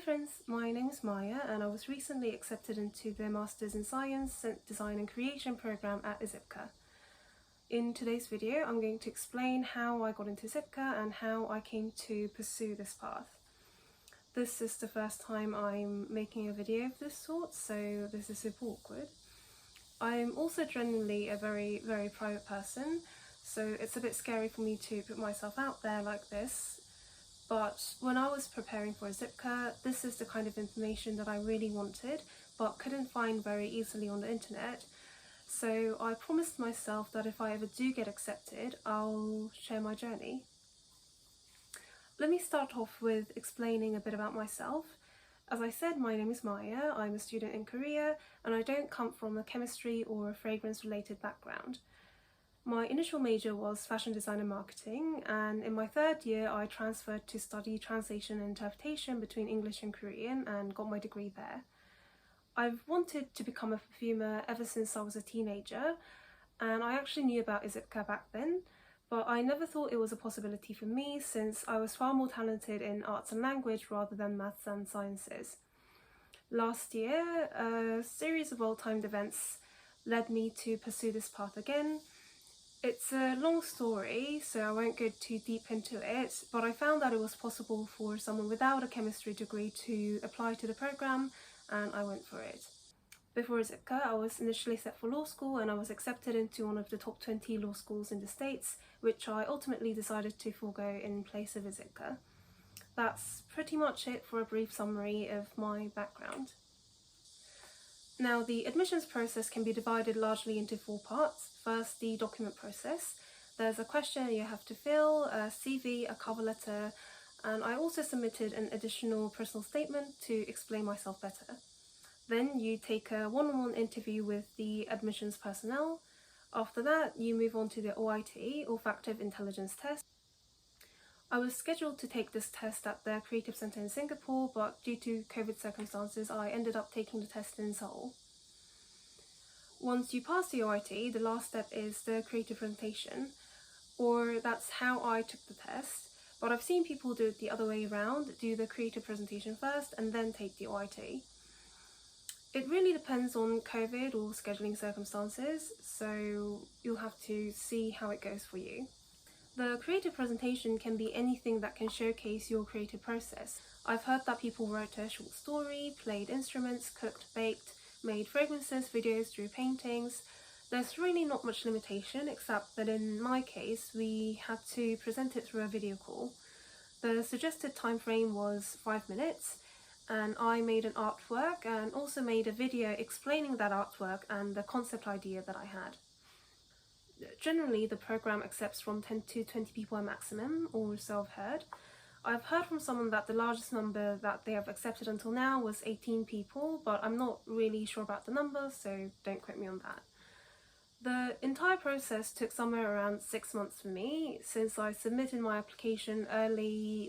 friends, my name is Maya and I was recently accepted into the Masters in Science, Scent Design and Creation program at ISIPCA. In today's video I'm going to explain how I got into ISIPCA and how I came to pursue this path. This is the first time I'm making a video of this sort, so this is super awkward. I'm also generally a very private person, so it's a bit scary for me to put myself out there like this. But when I was preparing for ISIPCA, this is the kind of information that I really wanted but couldn't find very easily on the internet. So I promised myself that if I ever do get accepted, I'll share my journey. Let me start off with explaining a bit about myself. As I said, my name is Maya, I'm a student in Korea and I don't come from a chemistry or a fragrance related background. My initial major was fashion design and marketing, and in my third year I transferred to study translation and interpretation between English and Korean and got my degree there. I've wanted to become a perfumer ever since I was a teenager, and I actually knew about ISIPCA back then, but I never thought it was a possibility for me since I was far more talented in arts and language rather than maths and sciences. Last year, a series of well-timed events led me to pursue this path again. It's a long story, so I won't go too deep into it, but I found that it was possible for someone without a chemistry degree to apply to the program, and I went for it. Before ISIPCA, I was initially set for law school and I was accepted into one of the top 20 law schools in the States, which I ultimately decided to forego in place of ISIPCA. That's pretty much it for a brief summary of my background. Now, the admissions process can be divided largely into four parts. First, the document process. There's a questionnaire you have to fill, a CV, a cover letter, and I also submitted an additional personal statement to explain myself better. Then you take a one-on-one interview with the admissions personnel. After that, you move on to the OIT, Olfactive Intelligence Test. I was scheduled to take this test at the Creative Centre in Singapore, but due to COVID circumstances, I ended up taking the test in Seoul. Once you pass the OIT, the last step is the creative presentation, or that's how I took the test, but I've seen people do it the other way around, do the creative presentation first and then take the OIT. It really depends on COVID or scheduling circumstances, so you'll have to see how it goes for you. The creative presentation can be anything that can showcase your creative process. I've heard that people wrote a short story, played instruments, cooked, baked, made fragrances, videos, drew paintings. There's really not much limitation, except that in my case we had to present it through a video call. The suggested time frame was 5 minutes, and I made an artwork and also made a video explaining that artwork and the concept idea that I had. Generally, the program accepts from 10 to 20 people at maximum, or so I've heard. I've heard from someone that the largest number that they have accepted until now was 18 people, but I'm not really sure about the number, so don't quote me on that. The entire process took somewhere around 6 months for me, since I submitted my application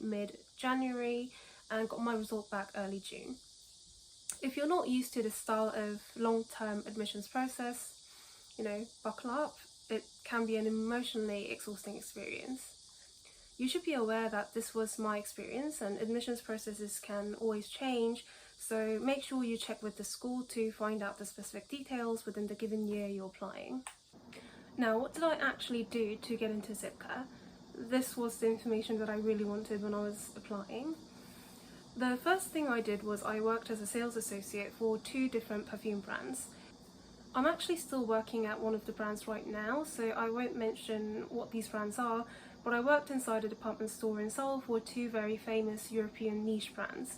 mid-January and got my result back early June. If you're not used to this style of long-term admissions process, buckle up. It can be an emotionally exhausting experience. You should be aware that this was my experience and admissions processes can always change, so make sure you check with the school to find out the specific details within the given year you're applying. Now, what did I actually do to get into ISIPCA? This was the information that I really wanted when I was applying. The first thing I did was I worked as a sales associate for 2 different perfume brands. I'm actually still working at one of the brands right now, so I won't mention what these brands are, but I worked inside a department store in Seoul for 2 very famous European niche brands.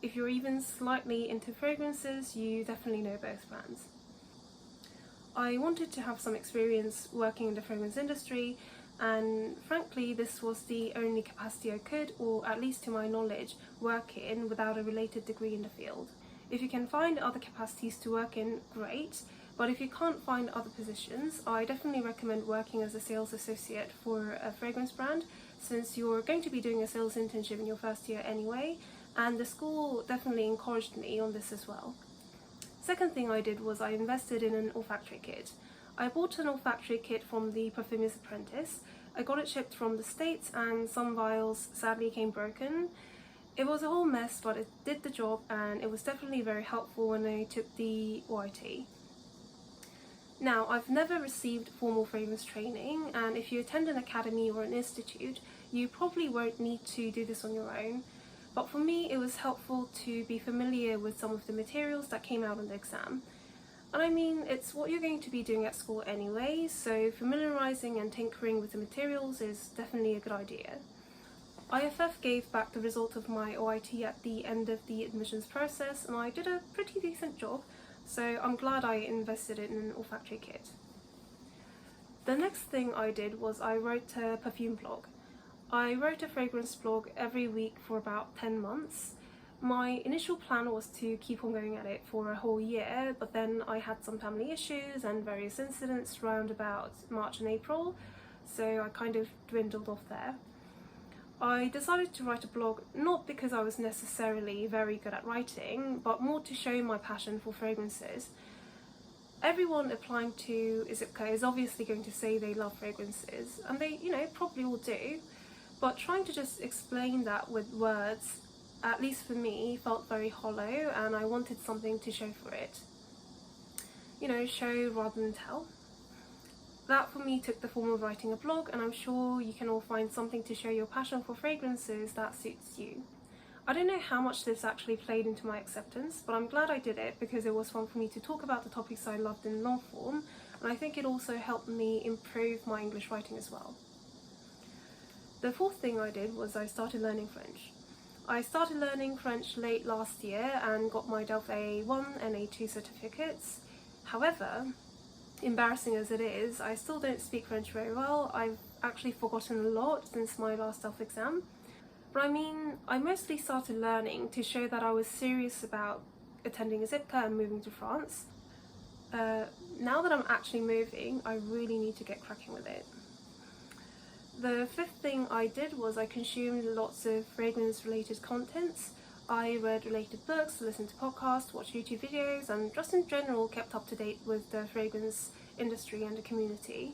If you're even slightly into fragrances, you definitely know both brands. I wanted to have some experience working in the fragrance industry, and frankly this was the only capacity I could, or at least to my knowledge, work in without a related degree in the field. If you can find other capacities to work in, great. But if you can't find other positions, I definitely recommend working as a sales associate for a fragrance brand, since you're going to be doing a sales internship in your first year anyway, and the school definitely encouraged me on this as well. Second thing I did was I invested in an olfactory kit. I bought an olfactory kit from the Perfumer's Apprentice. I got it shipped from the States and some vials sadly came broken. It was a whole mess, but it did the job and it was definitely very helpful when I took the OIT. Now, I've never received formal fragrance training, and if you attend an academy or an institute, you probably won't need to do this on your own. But for me, it was helpful to be familiar with some of the materials that came out on the exam. And I mean, it's what you're going to be doing at school anyway, so familiarising and tinkering with the materials is definitely a good idea. IFF gave back the result of my OIT at the end of the admissions process, and I did a pretty decent job, so I'm glad I invested in an olfactory kit. The next thing I did was I wrote a perfume blog. I wrote a fragrance blog every week for about 10 months. My initial plan was to keep on going at it for a whole year, but then I had some family issues and various incidents around about March and April, so I kind of dwindled off there. I decided to write a blog not because I was necessarily very good at writing, but more to show my passion for fragrances. Everyone applying to ISIPCA is obviously going to say they love fragrances, and they, probably all do, but trying to just explain that with words, at least for me, felt very hollow, and I wanted something to show for it. Show rather than tell. That for me took the form of writing a blog, and I'm sure you can all find something to show your passion for fragrances that suits you. I don't know how much this actually played into my acceptance, but I'm glad I did it because it was fun for me to talk about the topics I loved in long form, and I think it also helped me improve my English writing as well. The fourth thing I did was I started learning French. I started learning French late last year and got my Delft A1 and A2 certificates. However, embarrassing as it is, I still don't speak French very well. I've actually forgotten a lot since my last Delft exam. But I mean, I mostly started learning to show that I was serious about attending ISIPCA and moving to France. Now that I'm actually moving, I really need to get cracking with it. The fifth thing I did was I consumed lots of fragrance related contents. I read related books, listened to podcasts, watched YouTube videos, and just in general kept up to date with the fragrance industry and the community.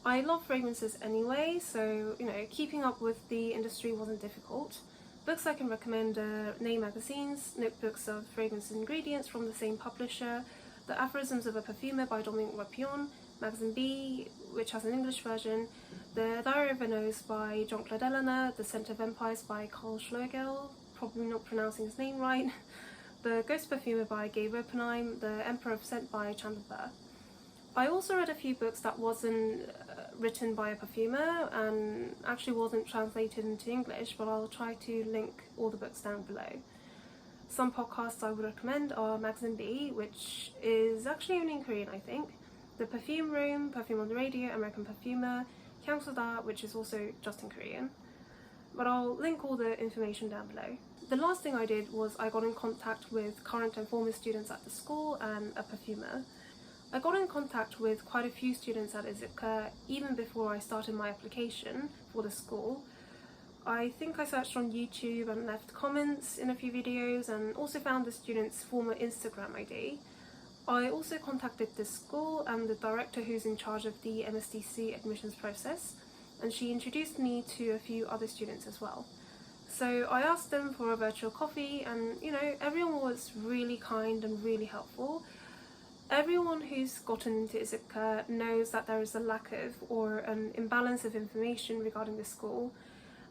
I love fragrances anyway, so keeping up with the industry wasn't difficult. Books I can recommend are Name magazines, notebooks of fragrance ingredients from the same publisher, The Aphorisms of a Perfumer by Dominique Rapion, Magazine B, which has an English version, The Diary of a Nose by Jean-Claude Ellena, The Scent of Empires by Karl Schlegel, probably not pronouncing his name right, The Ghost Perfumer by Gay Ropenheim, The Emperor of Scent by Chandler Burr. I also read a few books that wasn't written by a perfumer and actually wasn't translated into English, but I'll try to link all the books down below. Some podcasts I would recommend are Magazine B, which is actually only in Korean I think, The Perfume Room, Perfume on the Radio, American Perfumer, Kyangsoda, which is also just in Korean. But I'll link all the information down below. The last thing I did was I got in contact with current and former students at the school and a perfumer. I got in contact with quite a few students at ISIPCA even before I started my application for the school. I think I searched on YouTube and left comments in a few videos and also found the students' former Instagram ID. I also contacted the school and the director who's in charge of the MSc admissions process, and she introduced me to a few other students as well. So I asked them for a virtual coffee and everyone was really kind and really helpful. Everyone who's gotten into ISIPCA knows that there is a lack of or an imbalance of information regarding the school,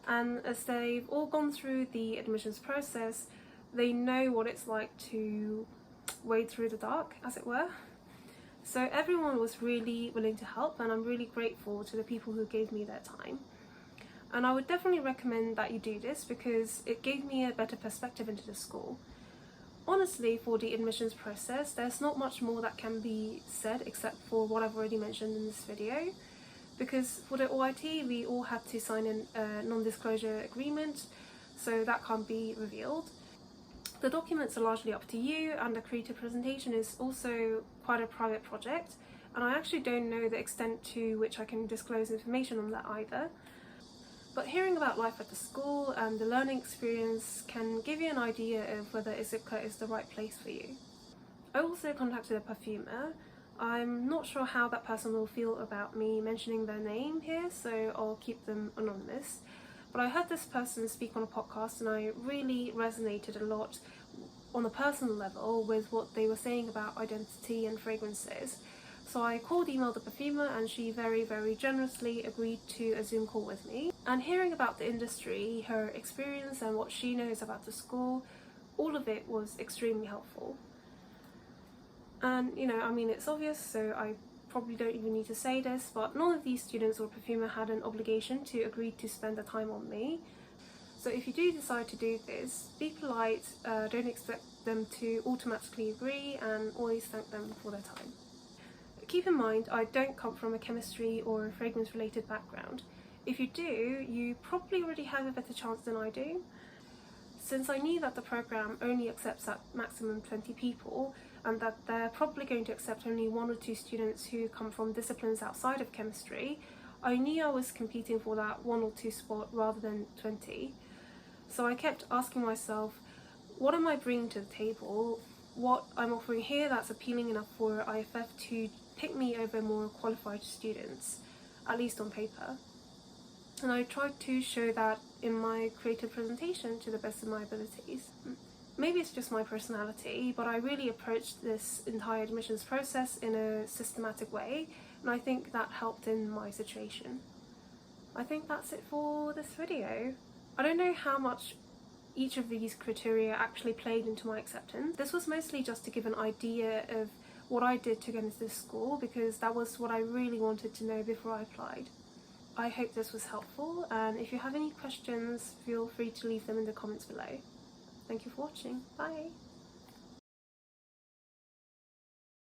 and as they've all gone through the admissions process, they know what it's like to wade through the dark, as it were. So everyone was really willing to help, and I'm really grateful to the people who gave me their time. And I would definitely recommend that you do this because it gave me a better perspective into the school. Honestly, for the admissions process, there's not much more that can be said except for what I've already mentioned in this video. Because for the OIT, we all had to sign a non-disclosure agreement, so that can't be revealed. The documents are largely up to you, and the creative presentation is also quite a private project, and I actually don't know the extent to which I can disclose information on that either. But hearing about life at the school and the learning experience can give you an idea of whether ISIPCA is the right place for you. I also contacted a perfumer. I'm not sure how that person will feel about me mentioning their name here, so I'll keep them anonymous. But I heard this person speak on a podcast and I really resonated a lot on a personal level with what they were saying about identity and fragrances. So I emailed the perfumer and she very, very generously agreed to a Zoom call with me. And hearing about the industry, her experience and what she knows about the school, all of it was extremely helpful. And it's obvious, so I probably don't even need to say this, but none of these students or perfumer had an obligation to agree to spend the time on me. So if you do decide to do this, be polite, don't expect them to automatically agree, and always thank them for their time. Keep in mind, I don't come from a chemistry or a fragrance related background. If you do, you probably already have a better chance than I do. Since I knew that the program only accepts at maximum 20 people, and that they're probably going to accept only 1 or 2 students who come from disciplines outside of chemistry, I knew I was competing for that 1 or 2 spot rather than 20. So I kept asking myself, what am I bringing to the table? What I'm offering here that's appealing enough for IFF to pick me over more qualified students, at least on paper. And I tried to show that in my creative presentation to the best of my abilities. Maybe it's just my personality, but I really approached this entire admissions process in a systematic way, and I think that helped in my situation. I think that's it for this video. I don't know how much each of these criteria actually played into my acceptance. This was mostly just to give an idea of what I did to get into this school, because that was what I really wanted to know before I applied. I hope this was helpful, and if you have any questions, feel free to leave them in the comments below. Thank you for watching. Bye!